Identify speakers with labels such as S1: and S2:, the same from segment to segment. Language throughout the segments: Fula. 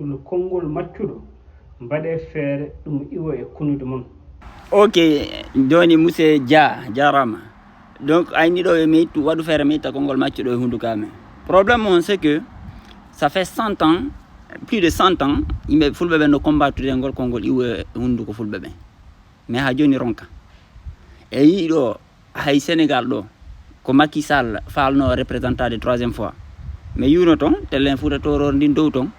S1: no konngol maccuɗo mbaɗe feere ɗum iwo e kunude mon.
S2: Ok, joni monsieur Dia jarama. Donc ayni ɗo e meytu waɗu feere meyta konngol maccuɗo e hunduko amen. Problème on c'est que ça fait 100 ans, plus de 100 ans, yimɓe fulɓe ɓe no combattude ngol konngol iwo e hunduko fulɓe ɓe. Mais ha joni ronka. E yi ɗo hay Sénégal ɗo ko Macky Sall falno représentant de troisième fois. Mais yuno ton tellen Fouta Toror ndin dow ton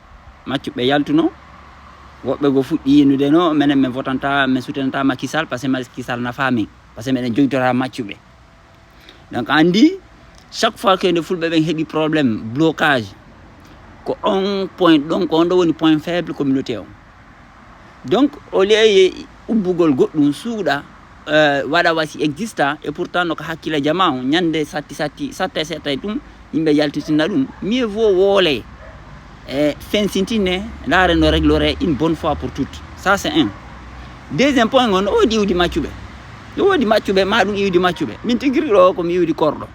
S2: maccuɓe yaltuno woɓɓe go fuɗɗi yinude no minen min votanta min soutenanta Macky Sall par ce que Macky Sall nafa min par ce que miɗen joytora maccuɓe. Donc andi chaque fois que nde fulɓe ɓen heeɓi probléme blocage ko on point ɗon ko on ɗo woni point faible communauté o. Donc au lieu ubbugol goɗɗum suuɗa waɗa wasi exista et pourtant no ko hakkille jama o ñande satta e ɗum yimɓe yaltitina ɗum mieux vaut woole e fensintine laare no réglore une bonne fois pour toutes. Ça c'est un. Deuxième point on o waɗi iwdi maccuɓe o waɗi maccuɓe ma ɗum iwdi maccuɓe min tigiri ɗo komi iwdi korɗo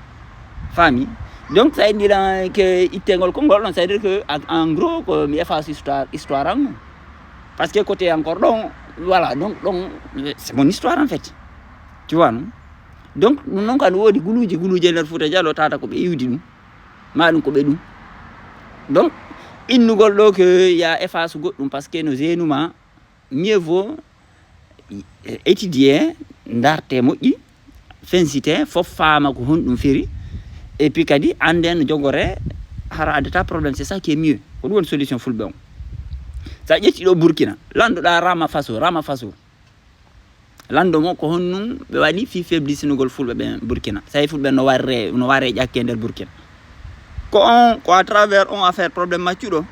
S2: faami. Donc ça veut dire que ittengol konngol ɗon ça veut dire que en gros ko mi efface histoire am parce que côté encore ɗon voilà donc ɗon c'est mon histoire en fait tu vois non. Donc non kan woodi guluuje e nder Fouta Diallo tata ko ɓe iwdi ɗum ma ɗum ko ɓe ɗum. Donc innugol ɗo que ya efface goɗɗum parce que no genuma mieux vaut étudier ndarte moƴƴi fensité fof faama ko honɗum feri et puis kadi anden no jogore hara addata probléme. C'est ça qui est mieux ko ɗum woni solution fulɓe on. Sa ƴetti ɗo Burkina landuɗa Ramafaso lando mo ko honnum ɓe waɗi fi faiblisinugol fulɓe ɓen Burkina. Sawi fulɓe no ware ƴakke nder Burkina ko on ko à travers on affaire probléme maccuɗo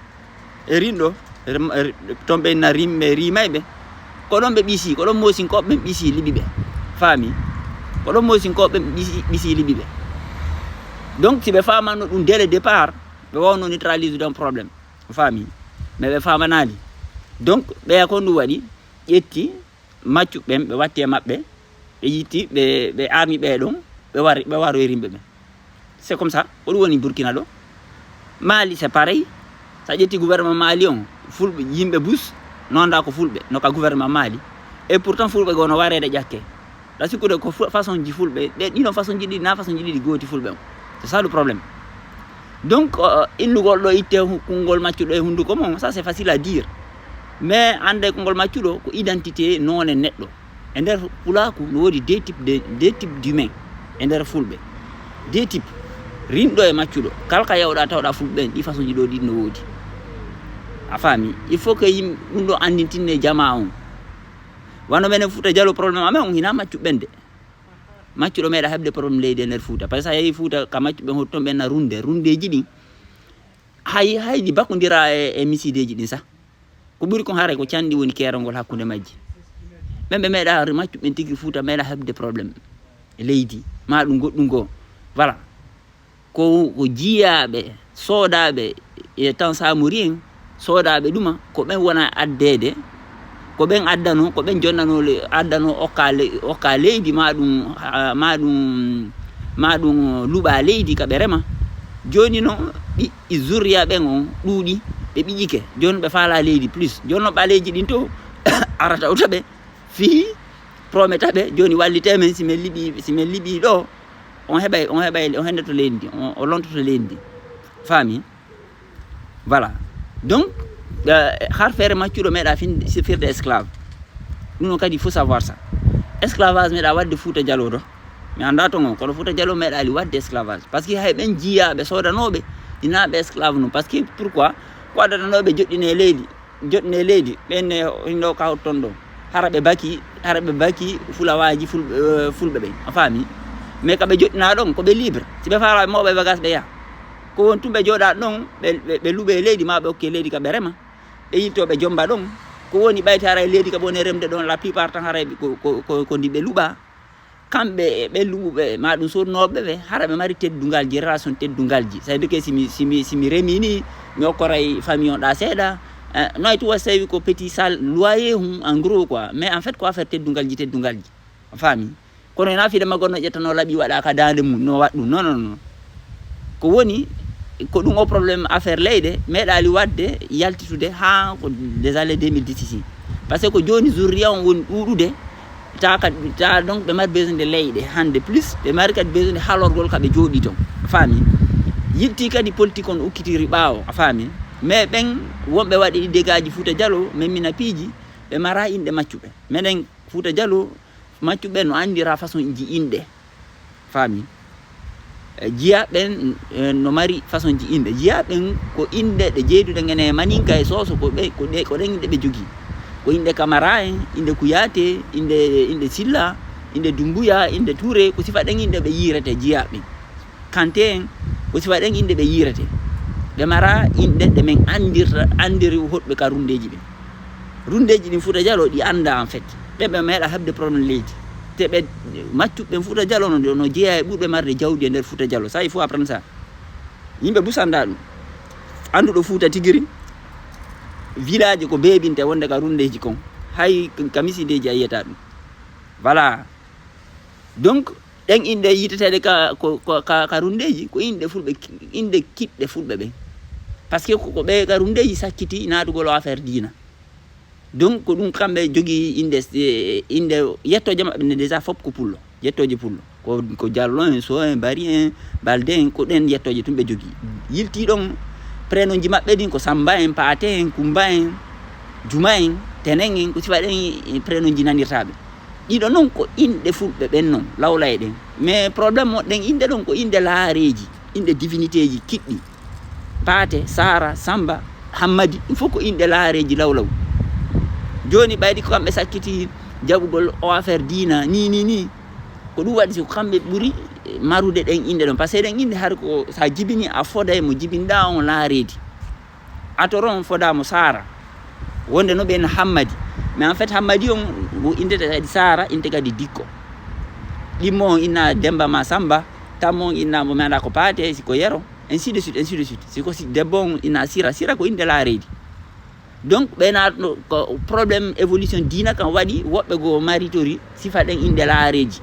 S2: e rinɗo ton ɓe na rimɓe rimayɓe ko ɗon ɓe ɓisi ko ɗon mosinkoɓe ɓen ɓisi liɓi ɓe faami ko ɗon mosinkoɓe ɓen ɓisi liɓi ɓe. Donc si ɓe famano ɗum dès le départ ɓe wawno neutralise ɗon probléme faami mais ɓe famanali. Donc ɓeya ko ndu waɗi ƴetti maccuɓen ɓe watti e maɓɓe ɓe yitti ɓe armi ɓe ɗon ɓe waro e rimɓe ɓen. C'est comme ça ko ɗum woni Burkina ɗo. Mali c'est pareil. Sa ƴetti gouvernement Mali on fulɓe yimɓe bus nonda ko fulɓe no ka gouvernement Mali et pourtant fulɓe go no warede ƴakke ɗa sikkude ko façon ji fulɓe ɗe ɗiɗon façon ji ɗiɗi na façon ji ɗiɗi gooti fulɓe on. C'est ça le problème. Donc innugol ɗo itte konngol maccuɗo e hunduko mon ça c'est facile à dire mais ande konngol maccuɗo ko identité none neɗɗo e nder pulaku no woodi deux types d'humain e nder fulɓe deux types rinɗo e maccuɗo kala ka yawɗa tawɗa fulɓe ɓen ɗi façon ji ɗo ɗiɗi no woodi a faami. Il faut que yimɓe ɗum ɗo andintinne jama on wano menen Fouta Diallo probléme amen on hina maccuɓen de maccuɗo meeɗa heɓde probléme leydi e nder Fouta par ce que sa yeehi Fouta ka maccuɓen hotton ɓen na rundeji ɗin haydi bakkodira e misideji ɗin sah ko ɓuri kon haare ko canɗi woni kerongol hakkude majji ɓen ɓe meeɗa maccuɓen tigui Fouta meeɗa heɓde probléme leydi ma ɗum goɗɗum goo voilà ko jiyaɓe soodaɓe e temps Samori en soodaɓe ɗuma ko ɓen wona addede ko ɓen addano ko ɓen jonnano addano okka leydi ma ɗum luuɓa leydi ka ɓe rema. Joni noon ɓi zurriya ɓen on ɗuuɗi ɓe ɓiƴike joni ɓe faala leydi plus joni noon ɓaleji ɗin to arata o taɓe fi prometa ɓe joni wallite men simin liɓi ɗo on hendoto leydi o lontoto leydi faami. Voilà donc har feere maccuɗo meeɗa firde esclave ɗum noon kadi il faut savoir ça. Esclavage meeɗa wadde Fouta Diallo ɗo mi anda to on kono Fouta Diallo meeɗali wadde esclavage parce que hay ɓen jiyaɓe sodanoɓe inaɓe esclave non parce que pourquoi ko addanoɓe joɗɗine leydi ɓenne hinɗo ka ton ɗo hara ɓe baki fulawaji fulɓe ɓen a faami. Mais kaɓe joɗɗina ɗon koɓe libre si ɓe faalaɓe mawɓe bagage ɓe yaha ko won tumɓe joɗa ɗon ɓe luuɓe leydi ma ɓe hokke leydi kaɓe rema ɓe yittoɓe jomba ɗon ko woni ɓayti hara e leydi kaɓe woni remde ɗon la plupart tan hara ko ndi ɓe luuɓa kamɓe ɓe luuɓe ma ɗum sodnoɓe ɓe hara ɓe mari teddungalji relation teddungalji ça veut dire que simi remi ni mi hokkoray famille on ɗa seeɗa noy to wasi tawi ko petit sal loyer hum en gros quoi mais en fait ko affaire teddungalji faami kono ena fide maggonno ƴettano laaɓi waɗa ka dande mum no waɗɗum non ko woni ko ɗum o probléme affaire leyɗe meeɗali wadde yaltitude ha ko des années 2010 ici par ce que ko joni zurriya on woni ɗuɗude ta donc ɓe mari besoin de leyɗe hande plus ɓe mari kadi besoin de halorgol kaɓe jooɗi ton a faami yilti kadi politique on ukkitiri ɓaawo a faami mais ɓen wonɓe waɗi ɗi dégâts ji Fouta Diallo min mina piiji ɓe mara inɗe maccuɓe minen Fouta Diallo maccuɓe no andira façon ji inɗe faami jiya ɓen no mari façon ji inɗe jiya ɓen ko inɗe ɗe jeyduɗe ngene maninka e soso ko ɗen inɗe ɓe jogui ko inde Camara en inde Kouyaté inde Silla inde Doumbouya inde Touré ko sifa ɗen inde ɓe yirete jiyaɓe Kanté en ko sifa ɗen inde ɓe yirete ɓe mara inɗe ɗe min andiri hoɗɓe ka rundeji ɓe rundeji ɗin Fouta Diallo ɗi anda en fait ɓe meeɗa hebde probléme leydi te ɓe maccuɓe Fouta Diallo no jeeya e ɓurɓe marde jawdi e nder Fouta Diallo ça il faut apprendre ça yimɓe busanda ɗum anduɗo Fouta tigiri village ko beɓinte wonde ka rundeji kon hay kamisideji a yiyata ɗum voilà donc ɗen inde yiteteɗe ka rundeji ko inde fulɓe inde kiɗɗe fulɓe ɓen par ce que ko ɓe ka rundeji sakkiti natugol o affaire diina donc ko ɗum kamɓe jogui inde yettoje maɓɓe ne déjà foof ko pullo yettoje pullo ko Diallo en So en Bari en Balde en ko ɗen yettoje tum ɓe jogui yilti ɗon prénom ji maɓɓe ɗin ko Samba en Paté en Kumba en Juma en Tenen en ko sifa ɗen prénom ji nanirtaɓe ɗiɗo noon ko inɗe fulɓe ɓen noon lawlay ɗen mais probléme moɗɗen inde ɗon ko inde laareji inde divinité ji kiɗɗi Paté Sara Samba Hammadi ɗum fof ko inɗe laareji lawlaw joni ɓaydi ko kamɓe sakkiti jaɓugol o affaire diina ni ko ɗum waɗi ko kamɓe ɓuuri marude ɗen inde ɗon par ce que ɗen inde har ko sa jibini a foday mo jibinɗa on laaredi atoron fodamo Sara wonde no ɓen Hammadi mais en fait Hammadi on mo indete kadi Sara inte kadi Dikko ɗimmo on inna Demba ma Samba tammo on inna mo meeɗa ko Paté siko Yero ainsi de suite siko si debbo on inna Sira ko inde laaredi donc ɓena ko probléme évolution diina kan waɗi woɓɓe go maritori sifa ɗen inde laareji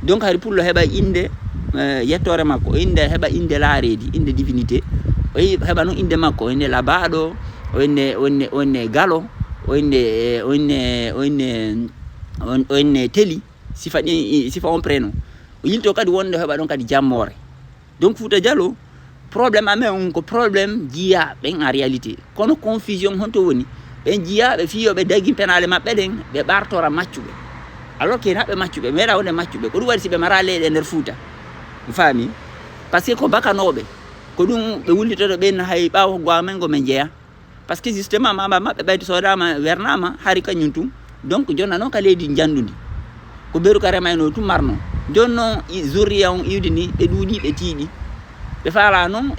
S2: donc hari pullo heɓa inde yettore makko inde heɓa inde laaredi inde divinité o heɓa noon inde makko o inde Labaɗo o inde Galo o inde Teli sifa on prénom o yilto kadi wonde heɓa ɗon kadi jammore donc Fouta Diallo probléme amen on ko probléme jiyaɓen en réalité kono confusion honto woni ɓen jiyaɓe fiyoɓe dagui penale maɓɓe ɗen ɓe ɓartora maccuɓe alors que haɓe maccuɓe meeɗa wonde maccuɓe ko ɗum waɗi si ɓe mara leyɗe nder Fouta faami par ce que ko bakanoɓe ko ɗum ɓe wullitoɗo ɓen hay ɓawo goamen go men jeeya par ce que justement mama maɓɓe ɓayde sodama wernama hari kañum tum donc jonna noon ka leydi jandudi ko ɓeru ka remayno tum marno joni noon zurriya on iwde ni ɓe ɗuuɗi ɓe tiiɗi ɓe faala noon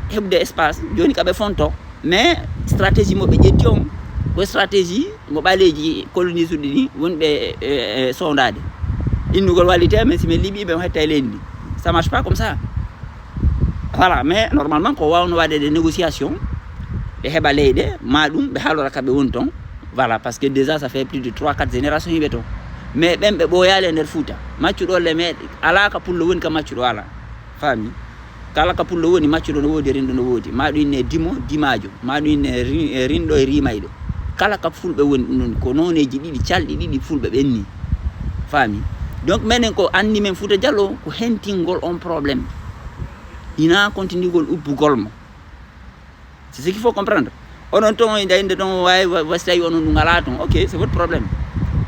S2: heɓde espace joni kaɓe fonto mais stratégie mo ɓe ƴetti on ko stratégie mo ɓaleji colonise uɗi ɗi wonɓe sondade innugol wallite mais si min liɓiɓe on hetta e leydi ndi ça marche pas comme ça voilà mais normalement ko wawno waɗe des négociations ɓe heɓa leyɗe ma ɗum ɓe haalora kaɓe woni ton voilà parce que déjà ça fait plus de 3-4 génération yimɓe ton mais ɓen ɓe ɓooyali e nder Fouta maccuɗolle meɗe ala ka pullo woni ka maccuɗo ala faami kala ka pullo woni maccuɗo no woodi rinɗo no woodi ma ɗum inne Dimo Dimajo ma ɗum inne rinɗo e rimayɗo kala ka fulɓe woni ɗum noon ko noneji ɗiɗi calɗi ɗiɗi fulɓe ɓenni faami donc minen ko andi men Fouta Diallo ko hentingol on probléme ina continuigol ubbugol mo c'est ce qu'il faut comprendre onon ton inde ton wawi wasi tawi onon ɗum ala ton ok c'est votre problème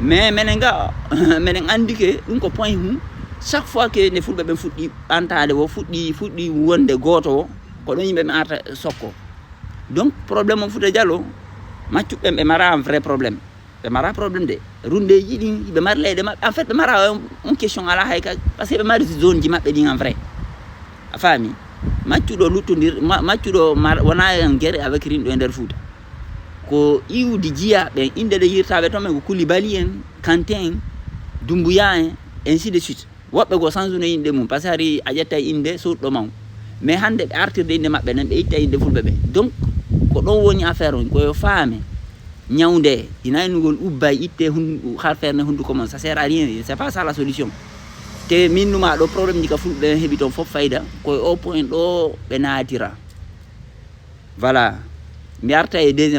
S2: mais minen ga minen andi ke ɗum ko point hum chaque fois que nde fulɓe ɓen fuɗɗi ɓantade o fuɗɗi wonde goto o ko ɗon yimɓe ɓe arta sokko donc probléme o Fouta Diallo maccuɓɓen ɓe mara un vrai probléme ɓe mara probléme de rundeji ɗin ɓe mari leyɗe maɓɓe en fait ɓe mara on question ala hay ka par ce que ɓe mari zone ji maɓɓe ɗin en vrai a faami maccuɗo luttodir maccuɗo wona en guerre avec rinɗo e nder Fouta ko iwdi jiyaɓe inde ɗe yirtaɓe toon men ko Koulibaly en Kanté en Doumbouya en ainsi de suite woɓɓe go sans uno inde mum par ce que hari a ƴetta inde soɗɗo maw mais hande ɓe artirde inde maɓɓe nen ɓe itta inde fulɓe ɓe donc ko ɗon woni affaire on koyo faame ñawde ina innugol ubbay itte har ferne hunduko mon ça sert à rien c'est pas ça la solution te min numa ɗo probléme ji ka fulɓe heɓi toon fof fayda koye au point ɗo ɓe natira voilà mi arta e deuxiéme